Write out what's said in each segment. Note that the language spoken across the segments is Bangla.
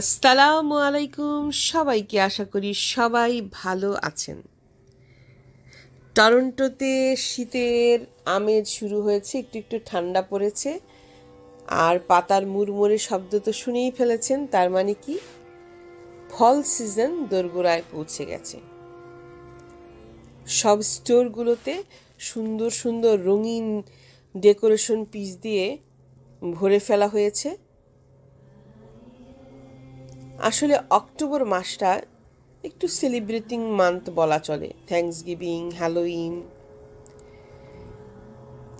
আসসালামু আলাইকুম সবাইকে, আশা করি সবাই ভালো আছেন। টরন্টোতে শীতের আমেজ শুরু হয়েছে, একটু একটু ঠান্ডা পড়েছে আর পাতার মুড়মুড়ে শব্দ তো শুনেই ফেলেছেন। তার মানে কি, ফল সিজন দোরগোড়ায় পৌঁছে গেছে। সব স্টোরগুলোতে সুন্দর সুন্দর রঙিন ডেকোরেশন পিস দিয়ে ভরে ফেলা হয়েছে। আসলে অক্টোবর মাসটা একটু সেলিব্রেটিং মান্থ বলা চলে। থ্যাঙ্কসগিভিং, হ্যালোইন,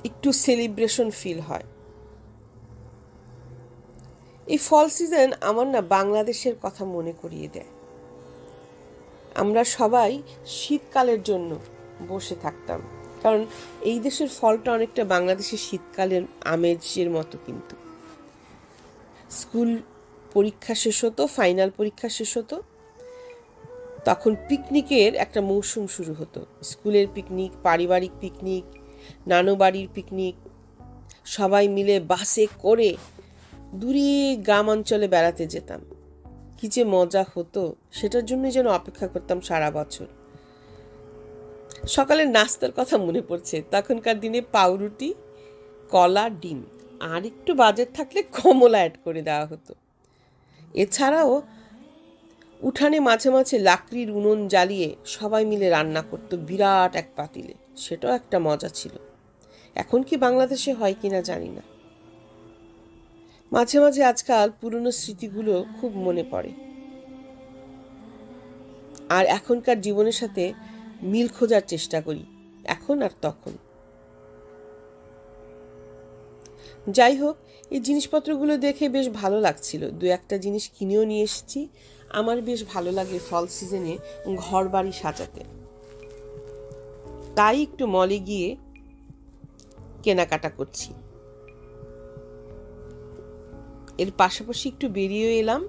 একটু সেলিব্রেশন ফিল হয়। এই ফল সিজন আমার না বাংলাদেশের কথা মনে করিয়ে দেয়। আমরা সবাই শীতকালের জন্য বসে থাকতাম, কারণ এই দেশের ফলটা অনেকটা বাংলাদেশের শীতকালের আমেজের মতো। কিন্তু স্কুল পরীক্ষা শেষ হতো, ফাইনাল পরীক্ষা শেষ হতো, তখন পিকনিকের একটা মৌসুম শুরু হতো। স্কুলের পিকনিক, পারিবারিক পিকনিক, নানু বাড়ির পিকনিক, সবাই মিলে বাসে করে দূরে গ্রাম অঞ্চলে বেড়াতে যেতাম। কি যে মজা হতো, সেটার জন্য যেন অপেক্ষা করতাম সারা বছর। সকালের নাস্তার কথা মনে পড়ছে। তখনকার দিনে পাউরুটি, কলা, ডিম আর একটু বাজেট থাকলে কমলা অ্যাড করে দেওয়া হতো। এছাড়াও উঠানে মাঝে মাঝে লাকড়ির উনুন জ্বালিয়ে সবাই মিলে রান্না করতো বিরাট এক পাতিলে। সেটাও একটা মজা ছিল। এখন কি বাংলাদেশে হয় কিনা জানি না। মাঝে মাঝে আজকাল পুরনো স্মৃতিগুলো খুব মনে পড়ে আর এখনকার জীবনের সাথে মিল খোঁজার চেষ্টা করি, এখন আর তখন। যাই হোক, এই জিনিসপত্রগুলো দেখে বেশ ভালো লাগছিল। দু একটা জিনিস কিনেও নিয়ে এসেছি। আমার বেশ ভালো লাগে ফল সিজনে ঘর বাড়ি সাজাতে, তাই একটু মলে গিয়ে কেনাকাটা করছি। এর পাশাপাশি একটু বেরিয়ে এলাম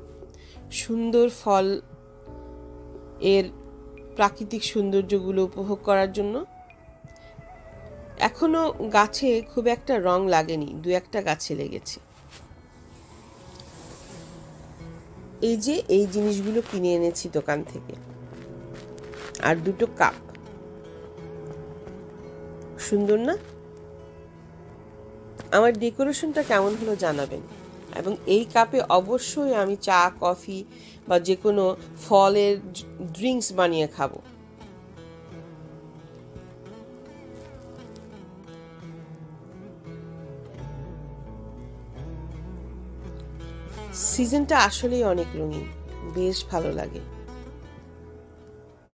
সুন্দর ফল এর প্রাকৃতিক সৌন্দর্যগুলো উপভোগ করার জন্য। এখনো গাছে খুব একটা রং লাগেনি, দু একটা গাছে লেগেছে। এই যে এই জিনিসগুলো কিনে এনেছি দোকান থেকে, আর দুটো কাপ। সুন্দর না? আমার ডেকোরেশনটা কেমন হলো জানাবেন। এবং এই কাপে অবশ্যই আমি চা, কফি বা যে কোনো ফলের ড্রিঙ্কস বানিয়ে খাবো। সিজনটা আসলেই অনেক রঙিন, বেশ ভালো লাগে।